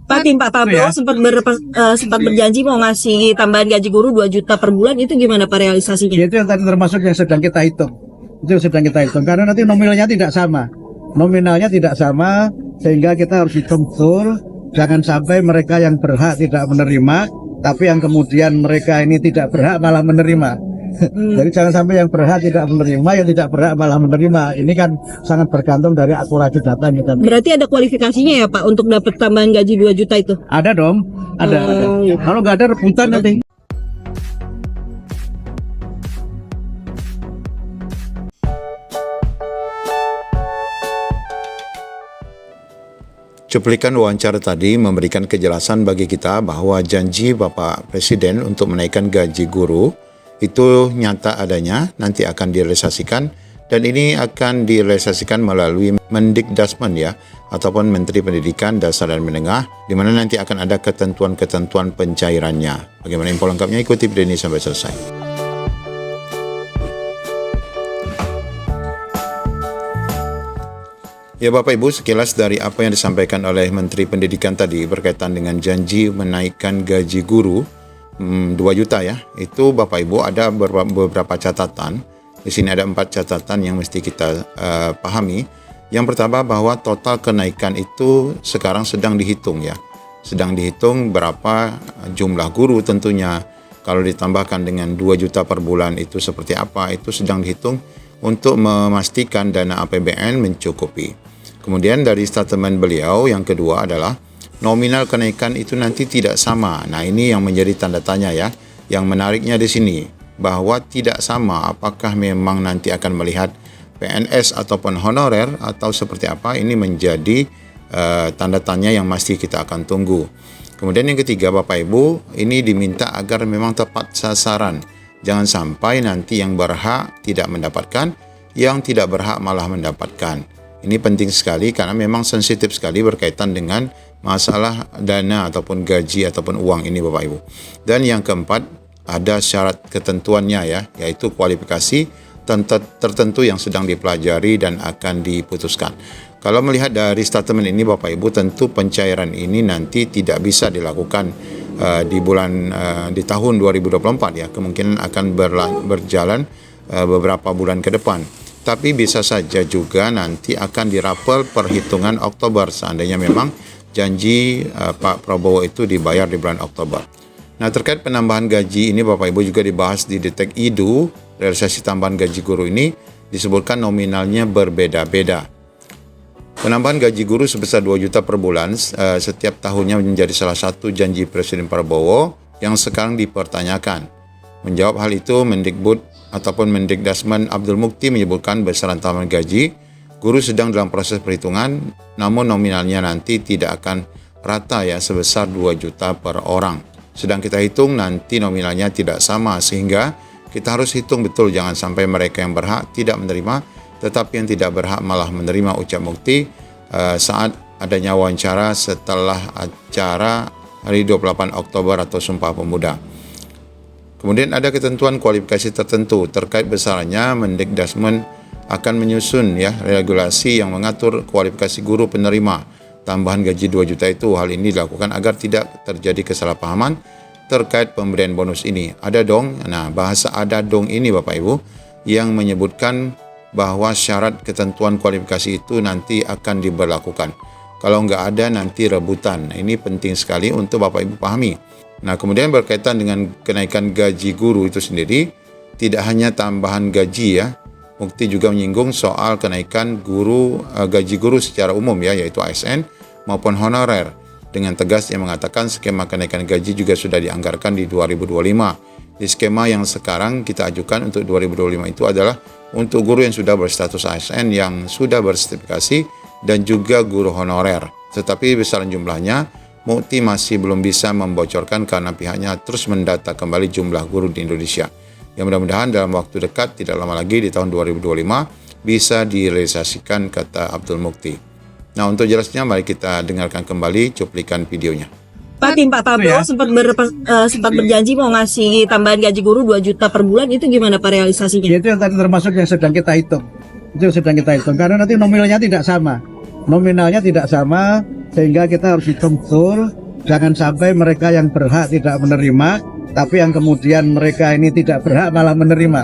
Pak, tim Pak Prabowo sempat berjanji mau ngasih tambahan gaji guru 2 juta per bulan, itu gimana Pak realisasinya? Itu yang tadi termasuk yang sedang kita hitung. Itu sedang kita hitung karena nanti nominalnya tidak sama. Nominalnya tidak sama sehingga kita harus hitung betul. Jangan sampai mereka yang berhak tidak menerima, tapi yang kemudian mereka ini tidak berhak malah menerima. Jadi jangan sampai yang berhak tidak menerima, yang tidak berhak malah menerima. Ini kan sangat bergantung dari akurasi data kita. Berarti ada kualifikasinya ya Pak untuk dapat tambahan gaji 2 juta itu? Ada dong, ada. Kalau nggak ada rebutan nanti. Cuplikan wawancara tadi memberikan kejelasan bagi kita bahwa janji Bapak Presiden untuk menaikkan gaji guru itu nyata adanya, nanti akan direalisasikan, dan ini akan direalisasikan melalui Mendikdasmen ya, ataupun Menteri Pendidikan Dasar dan Menengah, di mana nanti akan ada ketentuan-ketentuan pencairannya. Bagaimana info lengkapnya, ikuti video ini sampai selesai. Ya Bapak Ibu, sekilas dari apa yang disampaikan oleh Menteri Pendidikan tadi berkaitan dengan janji menaikkan gaji guru 2 juta ya. Itu Bapak Ibu ada beberapa catatan. Di sini ada 4 catatan yang mesti kita pahami. Yang pertama bahwa total kenaikan itu sekarang sedang dihitung ya. Sedang dihitung berapa jumlah guru tentunya. Kalau ditambahkan dengan 2 juta per bulan itu seperti apa, itu sedang dihitung untuk memastikan dana APBN mencukupi. Kemudian dari statement beliau yang kedua adalah nominal kenaikan itu nanti tidak sama. Nah, ini yang menjadi tanda tanya ya. Yang menariknya di sini bahwa tidak sama apakah memang nanti akan melihat PNS ataupun honorer atau seperti apa, ini menjadi tanda tanya yang masih kita akan tunggu. Kemudian yang ketiga Bapak Ibu, ini diminta agar memang tepat sasaran. Jangan sampai nanti yang berhak tidak mendapatkan, yang tidak berhak malah mendapatkan. Ini penting sekali karena memang sensitif sekali berkaitan dengan masalah dana ataupun gaji ataupun uang ini Bapak Ibu. Dan yang keempat, ada syarat ketentuannya ya, yaitu kualifikasi tertentu yang sedang dipelajari dan akan diputuskan. Kalau melihat dari statement ini Bapak Ibu, tentu pencairan ini nanti tidak bisa dilakukan di tahun 2024 ya. Kemungkinan akan berjalan beberapa bulan ke depan. Tapi bisa saja juga nanti akan dirapel perhitungan Oktober seandainya memang janji Pak Prabowo itu dibayar di bulan Oktober. Nah, terkait penambahan gaji ini Bapak Ibu juga dibahas di Detek IDU. Realisasi tambahan gaji guru ini disebutkan nominalnya berbeda-beda. Penambahan gaji guru sebesar 2 juta per bulan setiap tahunnya menjadi salah satu janji Presiden Prabowo yang sekarang dipertanyakan. Menjawab hal itu, Mendikbud ataupun Mendikdasmen Abdul Mukti menyebutkan besaran tambahan gaji guru sedang dalam proses perhitungan, namun nominalnya nanti tidak akan rata ya sebesar 2 juta per orang. Sedang kita hitung nanti nominalnya tidak sama, sehingga kita harus hitung betul jangan sampai mereka yang berhak tidak menerima, tetapi yang tidak berhak malah menerima, ucap Mukti saat adanya wawancara setelah acara hari 28 Oktober atau Sumpah Pemuda. Kemudian ada ketentuan kualifikasi tertentu terkait besarannya. Mendikdasmen akan menyusun ya regulasi yang mengatur kualifikasi guru penerima tambahan gaji 2 juta itu. Hal ini dilakukan agar tidak terjadi kesalahpahaman terkait pemberian bonus ini. Ada dong. Nah, bahasa ada dong ini Bapak Ibu yang menyebutkan bahwa syarat ketentuan kualifikasi itu nanti akan diberlakukan. Kalau nggak ada nanti rebutan. Ini penting sekali untuk Bapak Ibu pahami. Nah, kemudian berkaitan dengan kenaikan gaji guru itu sendiri, tidak hanya tambahan gaji ya, Mukti juga menyinggung soal kenaikan gaji guru secara umum ya, yaitu ASN maupun honorer. Dengan tegas yang mengatakan skema kenaikan gaji juga sudah dianggarkan di 2025. Di skema yang sekarang kita ajukan untuk 2025 itu adalah untuk guru yang sudah berstatus ASN yang sudah bersertifikasi dan juga guru honorer. Tetapi besaran jumlahnya Mukti masih belum bisa membocorkan karena pihaknya terus mendata kembali jumlah guru di Indonesia. Yang mudah-mudahan dalam waktu dekat, tidak lama lagi di tahun 2025, bisa direalisasikan, kata Abdul Mukti. Nah, untuk jelasnya mari kita dengarkan kembali cuplikan videonya. Pak, tim Pak Prabowo sempat berjanji mau ngasih tambahan gaji guru 2 juta per bulan, itu gimana Pak realisasinya? Itu yang tadi termasuk yang sedang kita hitung. Itu sedang kita hitung karena nanti nominalnya tidak sama. Nominalnya tidak sama sehingga kita harus hitung betul, jangan sampai mereka yang berhak tidak menerima, tapi yang kemudian mereka ini tidak berhak malah menerima.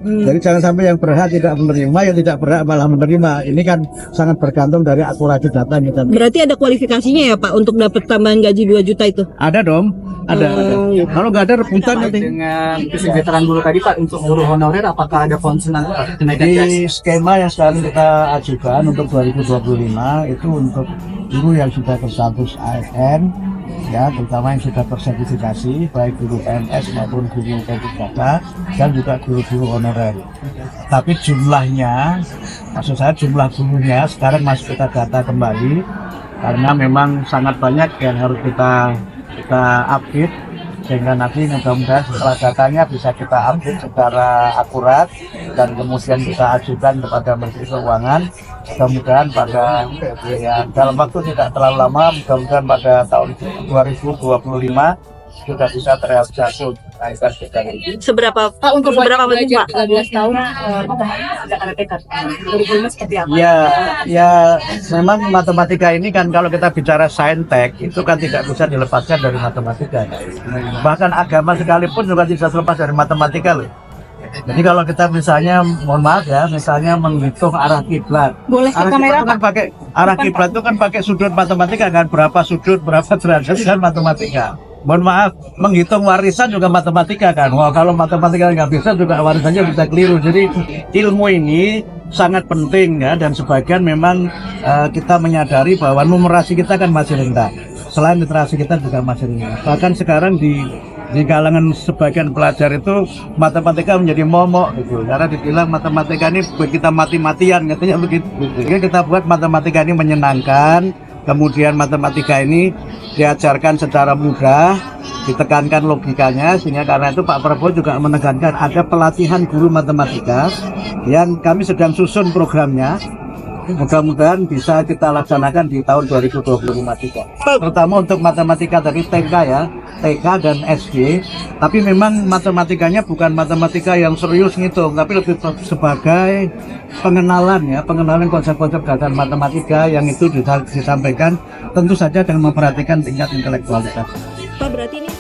Jadi jangan sampai yang berhak tidak menerima, yang tidak berhak malah menerima. Ini kan sangat bergantung dari akurasi data kita. Berarti ada kualifikasinya ya Pak untuk dapat tambahan gaji 2 juta itu? Ada dong, ada. iya. Kalau nggak ada rebutan nanti. Dengan kesejahteraan guru tadi Pak, untuk guru honorer apakah ada concern kenaikan gaji? Di skema yang sekarang kita ajukan untuk 2025 itu untuk guru yang sudah berstatus ASN, ya, terutama yang sudah tersertifikasi, baik guru PNS maupun guru P3K dan juga guru-guru honorer. Tapi jumlahnya, maksud saya jumlah gurunya sekarang masih kita data kembali karena memang sangat banyak yang harus kita update, sehingga nanti mudah-mudahan setelah datanya bisa kita update secara akurat dan kemudian kita ajukan kepada Menteri Keuangan. Mudah-mudahan pada dalam waktu tidak terlalu lama, mudah-mudahan pada tahun 2025 sudah bisa terrealisasi untuk kenaikan gaji. Seberapa Pak, untuk seberapa belajar penting Pak? 13 tahun ada KTK. Kurikulumnya seperti apa? Ya, memang matematika ini kan kalau kita bicara saintek itu kan tidak bisa dilepaskan dari matematika. Bahkan agama sekalipun juga tidak terlepas dari matematika loh. Jadi kalau kita misalnya, mohon maaf ya, misalnya menghitung arah kiblat. Boleh ke Arah kamera kiblat itu kan pakai arah kiblat itu kan pakai sudut matematika kan, berapa sudut, berapa derajat kan matematika. Mohon maaf, menghitung warisan juga matematika kan. Wah, kalau matematika nggak bisa juga warisannya bisa keliru. Jadi ilmu ini sangat penting ya, dan sebagian memang kita menyadari bahwa numerasi kita kan masih rendah. Selain literasi kita juga masih rendah. Bahkan sekarang di kalangan sebagian pelajar itu matematika menjadi momok gitu, karena dibilang matematika ini buat kita mati-matian katanya begitu. Jadi kita buat matematika ini menyenangkan, kemudian matematika ini diajarkan secara mudah, ditekankan logikanya, sehingga karena itu Pak Prabowo juga menekankan ada pelatihan guru matematika yang kami sedang susun programnya. Mudah-mudahan bisa kita laksanakan di tahun 2025 juga. Terutama untuk matematika dari TK ya, TK dan SD. Tapi memang matematikanya bukan matematika yang serius ngitung, tapi lebih sebagai pengenalan ya, pengenalan konsep-konsep dasar matematika yang itu disampaikan tentu saja dengan memperhatikan tingkat intelektualitas. Pak berarti ini